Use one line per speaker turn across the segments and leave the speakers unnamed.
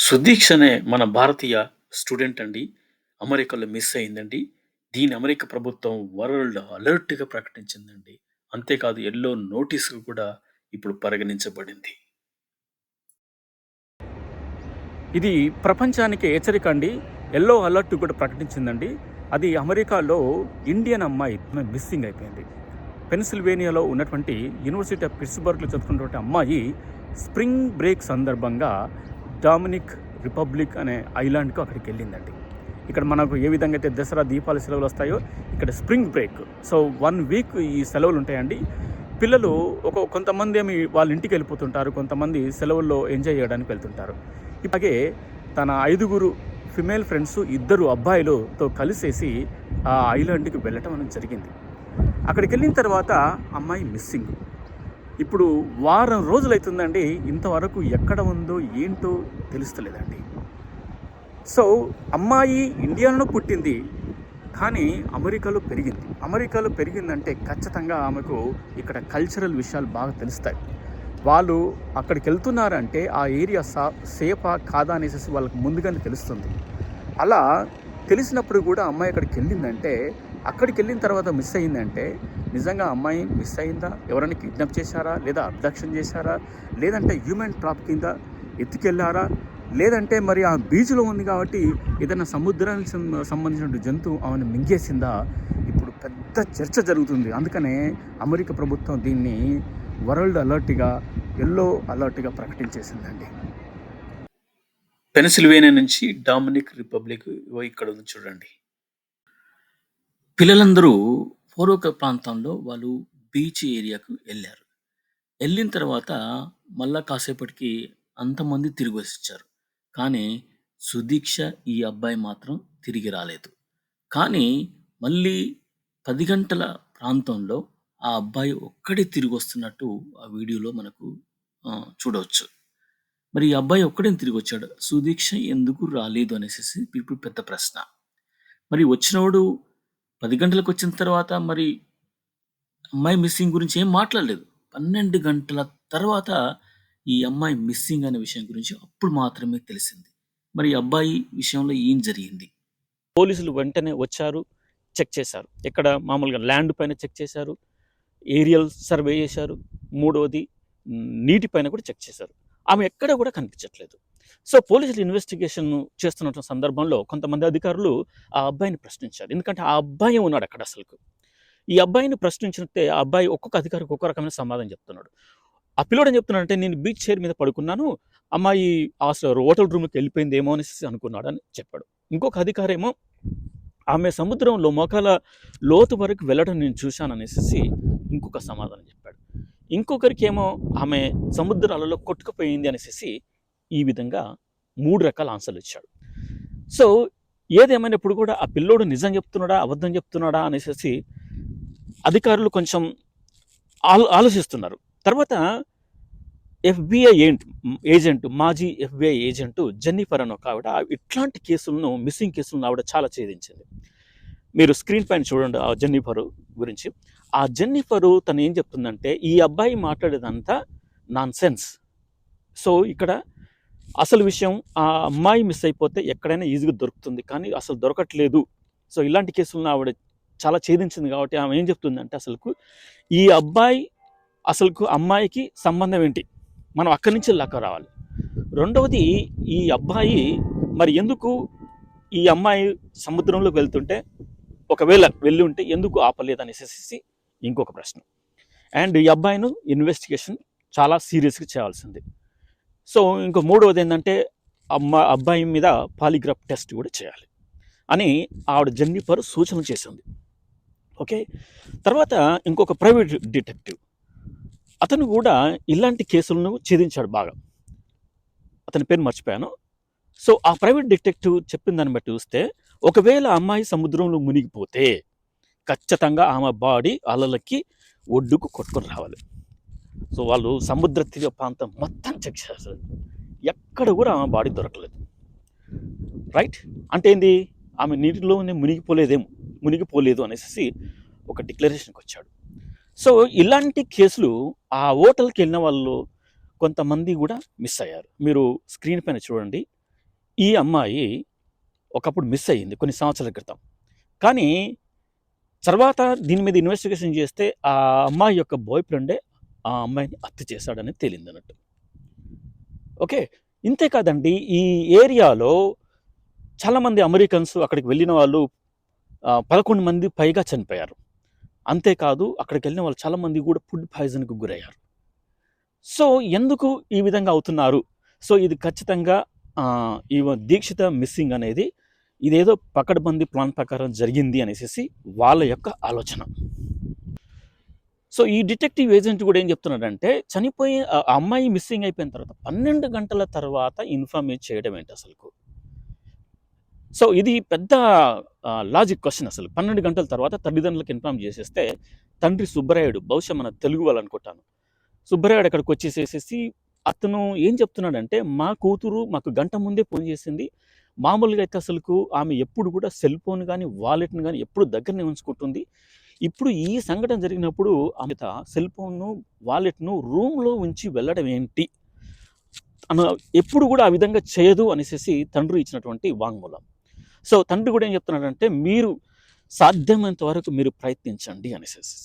సుదీక్ష అనే మన భారతీయ స్టూడెంట్ అండి. అమెరికాలో మిస్ అయిందండి. దీన్ని అమెరికా ప్రభుత్వం వరల్డ్ అలర్ట్‌గా ప్రకటించిందండి. అంతేకాదు యెల్లో నోటీస్‌గా కూడా ఇప్పుడు పరిగణించబడింది.
ఇది ప్రపంచానికి హెచ్చరిక అండి. యెల్లో అలర్ట్ కూడా ప్రకటించిందండి. అది అమెరికాలో ఇండియన్ అమ్మాయి మిస్సింగ్ అయిపోయింది. పెన్సిల్వేనియాలో ఉన్నటువంటి యూనివర్సిటీ ఆఫ్ పిట్స్బర్గ్‌లో చదువుకున్నటువంటి అమ్మాయి స్ప్రింగ్ బ్రేక్ సందర్భంగా డామినిక్ రిపబ్లిక్ అనే ఐలాండ్‌కు అక్కడికి వెళ్ళిందండి. ఇక్కడ మనకు ఏ విధంగా అయితే దసరా దీపావళి సెలవులు వస్తాయో ఇక్కడ స్ప్రింగ్ బ్రేక్. సో 1 వీక్ ఈ సెలవులు ఉంటాయండి. పిల్లలు కొంతమంది ఏమి వాళ్ళ ఇంటికి వెళ్ళిపోతుంటారు, కొంతమంది సెలవుల్లో ఎంజాయ్ చేయడానికి వెళ్తుంటారు. ఇలాగే తన 5 ఫిమేల్ ఫ్రెండ్స్ 2 అబ్బాయిలతో కలిసేసి ఆ ఐలాండ్కి వెళ్ళటం అనేది జరిగింది. అక్కడికి వెళ్ళిన తర్వాత అమ్మాయి మిస్సింగ్. ఇప్పుడు వారం రోజులైతుందండి, ఇంతవరకు ఎక్కడ ఉందో ఏంటో తెలుస్తలేదండి. సో అమ్మాయి ఇండియాలో పుట్టింది, కానీ అమెరికాలో పెరిగిందంటే ఖచ్చితంగా ఆమెకు ఇక్కడ కల్చరల్ విషయాలు బాగా తెలుస్తాయి. వాళ్ళు అక్కడికి వెళ్తున్నారంటే ఆ ఏరియా సేఫా కాదా అనేసి వాళ్ళకి ముందుగానే తెలుస్తుంది. అలా తెలిసినప్పుడు కూడా అమ్మాయి అక్కడికి వెళ్ళిందంటే, అక్కడికి వెళ్ళిన తర్వాత మిస్ అయిందంటే నిజంగా అమ్మాయి మిస్ అయిందా, ఎవరైనా కిడ్నాప్ చేశారా, లేదా అబ్డక్షన్ చేశారా, లేదంటే హ్యూమన్ ట్రాప్ కింద ఎత్తుకెళ్ళారా, లేదంటే మరి ఆ బీచ్లో ఉంది కాబట్టి ఏదైనా సముద్రానికి సంబంధించిన జంతువు ఆమెను మింగేసిందా, ఇప్పుడు పెద్ద చర్చ జరుగుతుంది. అందుకనే అమెరికా ప్రభుత్వం దీన్ని వరల్డ్ అలర్ట్గా, యెల్లో అలర్ట్గా ప్రకటించేసిందండి.
పెన్సిల్వేనియా నుంచి డామినిక్ రిపబ్లిక్ ఇగో ఇక్కడ ఉంది చూడండి. పిల్లలందరూ పూర్వక ప్రాంతంలో వాళ్ళు బీచ్ ఏరియాకు ఎళ్లారు. ఎళ్ళిన తర్వాత మళ్ళా కాసేపటికి అంతమంది తిరిగొచ్చారు. కానీ సుదీక్ష, ఈ అబ్బాయి మాత్రం తిరిగి రాలేదు. కానీ మళ్ళీ 10 గంటల ప్రాంతంలో ఆ అబ్బాయి ఒక్కడే తిరిగొస్తున్నట్టు ఆ వీడియోలో మనకు చూడవచ్చు. మరి ఈ అబ్బాయి ఒక్కడే తిరిగొచ్చాడు. సుదీక్ష ఎందుకు రాలేదు అనేసేసి ఇప్పుడు పెద్ద ప్రశ్న. మరి వచ్చినోడు 10 గంటలకొచ్చిన తర్వాత మరి అమ్మాయి మిస్సింగ్ గురించి ఏం మాట్లాడలేదు. 12 గంటల తర్వాత ఈ అమ్మాయి మిస్సింగ్ అనే విషయం గురించి అప్పుడు మాత్రమే తెలిసింది. మరి ఈ అబ్బాయి విషయంలో ఏం జరిగింది? పోలీసులు వెంటనే వచ్చారు, చెక్ చేశారు. ఎక్కడ మామూలుగా ల్యాండ్ పైన చెక్ చేశారు, ఏరియల్ సర్వే చేశారు, మూడోది నీటి పైన కూడా చెక్ చేశారు. ఆమె ఎక్కడ కూడా కనిపించట్లేదు. సో పోలీసులు ఇన్వెస్టిగేషన్ చేస్తున్న సందర్భంలో కొంతమంది అధికారులు ఆ అబ్బాయిని ప్రశ్నించారు. ఎందుకంటే ఆ అబ్బాయి ఉన్నాడు అక్కడ అసలుకు. ఈ అబ్బాయిని ప్రశ్నించినట్టే ఆ అబ్బాయి ఒక్కొక్క అధికారికి ఒక్కొక్క రకమైన సమాధానం చెప్తున్నాడు. ఆ పిల్లోడు ఏం చెప్తున్నాడంటే, నేను బీచ్ చైర్ మీద పడుకున్నాను, అమ్మాయి అసలు హోటల్ రూమ్‌కి వెళ్ళిపోయిందేమో అనేసి అనుకున్నాడు అని చెప్పాడు. ఇంకొక అధికారేమో ఆమె సముద్రంలో మోకాల లోతు వరకు వెళ్ళడం నేను చూశాననేసి ఇంకొక సమాధానం చెప్పాడు. ఇంకొకరికేమో ఆమె సముద్ర అలలో కొట్టుకుపోయింది అనేసి ఈ విధంగా 3 రకాల ఆన్సర్లు ఇచ్చాడు. సో ఏదేమైనప్పుడు కూడా ఆ పిల్లోడు నిజం చెప్తున్నాడా, అబద్ధం చెప్తున్నాడా అనేసి అధికారులు కొంచెం ఆలోచిస్తున్నారు. తర్వాత ఎఫ్‌బిఐ ఏజెంట్, మాజీ ఎఫ్‌బిఐ ఏజెంట్ జెన్నిఫర్ అని ఒక ఆవిడ ఇట్లాంటి కేసులను, మిస్సింగ్ కేసులను ఆవిడ చాలా ఛేదించింది. మీరు స్క్రీన్ పైన చూడండి ఆ జెన్నిఫర్ గురించి. ఆ జెన్నిఫరు తను ఏం చెప్తుందంటే, ఈ అబ్బాయి మాట్లాడేదంతా నాన్‌సెన్స్. సో ఇక్కడ అసలు విషయం, ఆ అమ్మాయి మిస్ అయిపోతే ఎక్కడైనా ఈజీగా దొరుకుతుంది, కానీ అసలు దొరకట్లేదు. సో ఇలాంటి కేసులను ఆవిడ చాలా ఛేదించింది కాబట్టి ఆమె ఏం చెప్తుందంటే, అసలుకు ఈ అబ్బాయి అసలుకు అమ్మాయికి సంబంధం ఏంటి, మనం అక్కడి నుంచి లాక్క రావాలి. రెండవది, ఈ అబ్బాయి మరి ఎందుకు ఈ అమ్మాయి సముద్రంలోకి వెళ్తుంటే, ఒకవేళ వెళ్ళి ఉంటే ఎందుకు ఆపలేదు అనేసి ఇంకొక ప్రశ్న. అండ్ ఈ అబ్బాయిను ఇన్వెస్టిగేషన్ చాలా సీరియస్గా చేయాల్సింది. సో ఇంకో మూడవది ఏంటంటే, అబ్బాయి మీద పాలిగ్రాఫ్ టెస్ట్ కూడా చేయాలి అని ఆవిడ జెన్నిఫర్ సూచన చేసింది. ఓకే, తర్వాత ఇంకొక ప్రైవేట్ డిటెక్టివ్, అతను కూడా ఇలాంటి కేసులను ఛేదించాడు బాగా. అతని పేరు మర్చిపోయాను. సో ఆ ప్రైవేట్ డిటెక్టివ్ చెప్పిన దాన్ని బట్టి చూస్తే, ఒకవేళ అమ్మాయి సముద్రంలో మునిగిపోతే ఖచ్చితంగా ఆమె బాడీ అలలకి ఒడ్డుకు కొట్టుకొని రావాలి. సో వాళ్ళు సముద్ర తీర ప్రాంతం మొత్తం చెక్ చేస్తారు, ఎక్కడ కూడా ఆమె బాడీ దొరకలేదు. రైట్, అంటే ఏంది, ఆమె నీటిలోనే మునిగిపోలేదు అనేసి ఒక డిక్లరేషన్కి వచ్చాడు. సో ఇలాంటి కేసులు ఆ హోటల్కి వెళ్ళిన వాళ్ళు కొంతమంది కూడా మిస్ అయ్యారు. మీరు స్క్రీన్ పైన చూడండి,
ఈ అమ్మాయి ఒకప్పుడు మిస్ అయ్యింది కొన్ని సంవత్సరాల క్రితం. కానీ తర్వాత దీని మీద ఇన్వెస్టిగేషన్ చేస్తే ఆ అమ్మాయి యొక్క బాయ్ ఫ్రెండే ఆ అమ్మాయిని హత్య చేశాడని తేలిందన్నట్టు. ఓకే. ఇంతే కాదండి, ఈ ఏరియాలో చాలామంది అమెరికన్స్ అక్కడికి వెళ్ళిన వాళ్ళు 11 మంది పైగా చనిపోయారు. అంతేకాదు అక్కడికి వెళ్ళిన వాళ్ళు చాలామంది కూడా ఫుడ్ పాయిజన్‌కి గురయ్యారు. సో, ఎందుకు ఈ విధంగా అవుతున్నారు? సో, ఇది ఖచ్చితంగా దీక్షిత మిస్సింగ్ అనేది ఇదేదో పకడ్బందీ ప్లాన్ ప్రకారం జరిగింది అనేసేసి వాళ్ళ యొక్క ఆలోచన. సో, ఈ డిటెక్టివ్ ఏజెంట్ కూడా ఏం చెప్తున్నాడంటే, చనిపోయి ఆ అమ్మాయి మిస్సింగ్ అయిపోయిన తర్వాత 12 గంటల తర్వాత ఇన్ఫార్మ్ చేయడం ఏంటి అసలుకు? సో, ఇది పెద్ద లాజిక్ క్వెషన్ అసలు. 12 గంటల తర్వాత తల్లిదండ్రులకు ఇన్ఫార్మ్ చేసేస్తే, తండ్రి సుబ్బరాయుడు, బహుశా మన తెలుగు వాళ్ళు అనుకుంటాను. సుబ్బరాయుడు అక్కడికి వచ్చేసేసేసి అతను ఏం చెప్తున్నాడంటే, మా కూతురు మాకు గంట ముందే ఫోన్ చేసింది. మామూలుగా అయితే అసలుకు ఆమె ఎప్పుడు కూడా సెల్ ఫోన్ గానీ, వాలెట్‌ని గానీ ఎప్పుడు దగ్గరనే ఉంచుకుంటుంది. ఇప్పుడు ఈ సంఘటన జరిగినప్పుడు ఆమె సెల్ ఫోన్‌ను, వాలెట్‌ను రూమ్‌లో ఉంచి వెళ్ళడం ఏంటి? ఎప్పుడు కూడా ఆ విధంగా చేయదు అనేసేసి తండ్రి ఇచ్చినటువంటి వాంగ్మూలం. సో, తండ్రి కూడా ఏం చెప్తున్నాడంటే, మీరు సాధ్యమైనంత వరకు మీరు ప్రయత్నించండి అనేసేసి.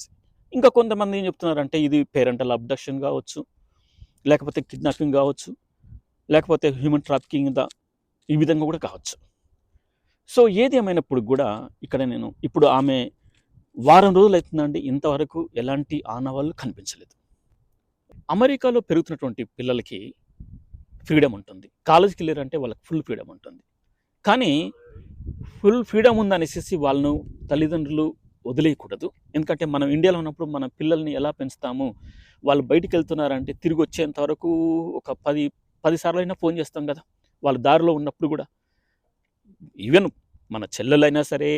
ఇంకా కొంతమంది ఏం చెప్తున్నారంటే, ఇది పేరెంటల్ అబ్డక్షన్ కావచ్చు, లేకపోతే కిడ్నాపింగ్ కావచ్చు, లేకపోతే హ్యూమన్ ట్రాఫికింగ్ ఈ విధంగా కూడా కావచ్చు. సో, ఏది ఏమైనప్పుడు కూడా ఇక్కడ నేను ఇప్పుడు ఆమె వారం రోజులు అవుతుందండి, ఇంతవరకు ఎలాంటి ఆనవాళ్ళు కనిపించలేదు. అమెరికాలో పెరుగుతున్నటువంటి పిల్లలకి ఫ్రీడమ్ ఉంటుంది. కాలేజ్‌కి వెళ్ళారంటే వాళ్ళకి ఫుల్ ఫ్రీడమ్ ఉంటుంది. కానీ ఫుల్ ఫ్రీడమ్ ఉందనేసేసి వాళ్ళను తల్లిదండ్రులు వదిలేయకూడదు. ఎందుకంటే మనం ఇండియాలో ఉన్నప్పుడు మన పిల్లల్ని ఎలా పెంచుతాము, వాళ్ళు బయటికెళ్తున్నారంటే తిరిగి వచ్చేంత వరకు ఒక 10 సార్లైనా ఫోన్ చేస్తాం కదా! వాళ్ళు దారిలో ఉన్నప్పుడు కూడా. ఈవెన్ మన చెల్లెలైనా సరే,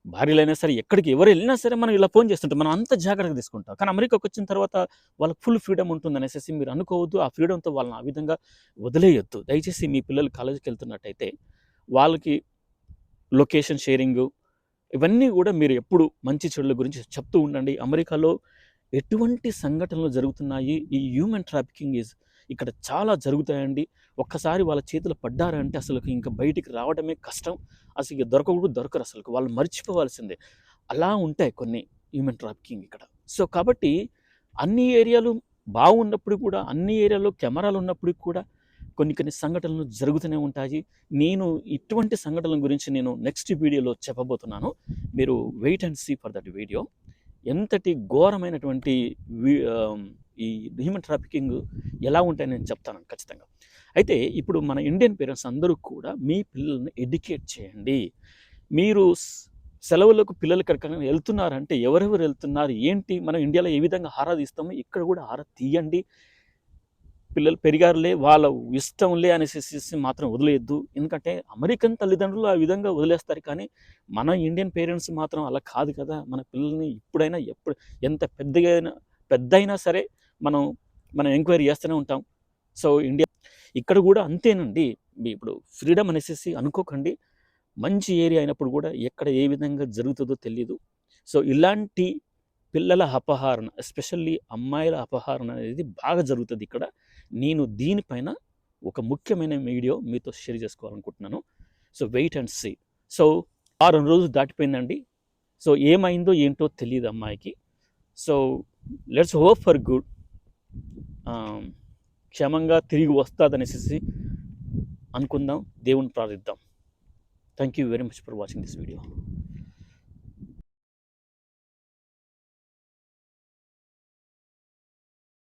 భార్యలైనా సరే, ఎక్కడికి ఎవరు వెళ్ళినా సరే మనం ఇలా ఫోన్ చేస్తుంటాం. మనం అంత జాగ్రత్తగా తీసుకుంటాం. కానీ అమెరికాకొచ్చిన తర్వాత వాళ్ళకి ఫుల్ ఫ్రీడమ్ ఉంటుందనేసేసి మీరు అనుకోవద్దు. ఆ ఫ్రీడమ్‌తో వాళ్ళని ఆ విధంగా వదిలేయొద్దు. దయచేసి మీ పిల్లలు కాలేజీకి వెళ్తున్నట్టయితే వాళ్ళకి లొకేషన్ షేరింగు ఇవన్నీ కూడా మీరు ఎప్పుడు మంచి చెడుల గురించి చెప్తూ ఉండండి. అమెరికాలో ఎటువంటి సంఘటనలు జరుగుతున్నాయి, ఈ హ్యూమన్ ట్రాఫికింగ్ ఇక్కడ చాలా జరుగుతాయండి. ఒక్కసారి వాళ్ళ చేతిలో పడ్డారంటే అసలుకి ఇంక బయటికి రావడమే కష్టం. అసలు ఇక దొరకరు అసలుకు. వాళ్ళు మర్చిపోవాల్సిందే. అలా ఉంటాయి కొన్ని హ్యూమన్ ట్రాఫికింగ్ ఇక్కడ. సో, కాబట్టి అన్ని ఏరియాలు బాగున్నప్పుడు కూడా, అన్ని ఏరియాలో కెమెరాలు ఉన్నప్పటికి కూడా కొన్ని సంఘటనలు జరుగుతూనే ఉంటాయి. నేను ఇటువంటి సంఘటనల గురించి నేను నెక్స్ట్ వీడియోలో చెప్పబోతున్నాను. మీరు wait and see for that video. ఎంతటి ఘోరమైనటువంటి ఈ హ్యూమన్ ట్రాఫికింగ్ ఎలా ఉంటాయని నేను చెప్తాను ఖచ్చితంగా. అయితే ఇప్పుడు మన ఇండియన్ పేరెంట్స్ అందరూ కూడా మీ పిల్లల్ని ఎడ్యుకేట్ చేయండి. మీరు సెలవులకు పిల్లలు ఎక్కడికైనా వెళ్తున్నారంటే ఎవరెవరు వెళ్తున్నారు, ఏంటి, మనం ఇండియాలో ఏ విధంగా ఆరా తీస్తామో ఇక్కడ కూడా ఆరా తీయండి. పిల్లలు పెరిగారులే, వాళ్ళ ఇష్టంలే అనేసేసి మాత్రం వదిలేయద్దు. ఎందుకంటే అమెరికన్ తల్లిదండ్రులు ఆ విధంగా వదిలేస్తారు. కానీ మన ఇండియన్ పేరెంట్స్ మాత్రం అలా కాదు కదా! మన పిల్లల్ని ఇప్పుడైనా ఎంత పెద్దయినా సరే మనం ఎంక్వైరీ చేస్తూనే ఉంటాం. సో, ఇక్కడ కూడా అంతేనండి. ఇప్పుడు ఫ్రీడమ్ అనేసేసి అనుకోకండి. మంచి ఏరియా అయినప్పుడు కూడా ఎక్కడ ఏ విధంగా జరుగుతుందో తెలీదు. సో, ఇలాంటి పిల్లల అపహరణ, ఎస్పెషల్లీ అమ్మాయిల అపహరణ అనేది బాగా జరుగుతుంది ఇక్కడ. నేను దీనిపైన ఒక ముఖ్యమైన వీడియో మీతో షేర్ చేసుకోవాలనుకుంటున్నాను. So, wait and see. So, 6 రోజులు దాటిపోయిందండి. సో, ఏమైందో ఏంటో తెలీదు అమ్మాయికి. So, let's hope for good. క్షేమంగా తిరిగి వస్తాదనేసి అనుకుందాం, దేవుని ప్రార్థిద్దాం. Thank you very much for watching this video.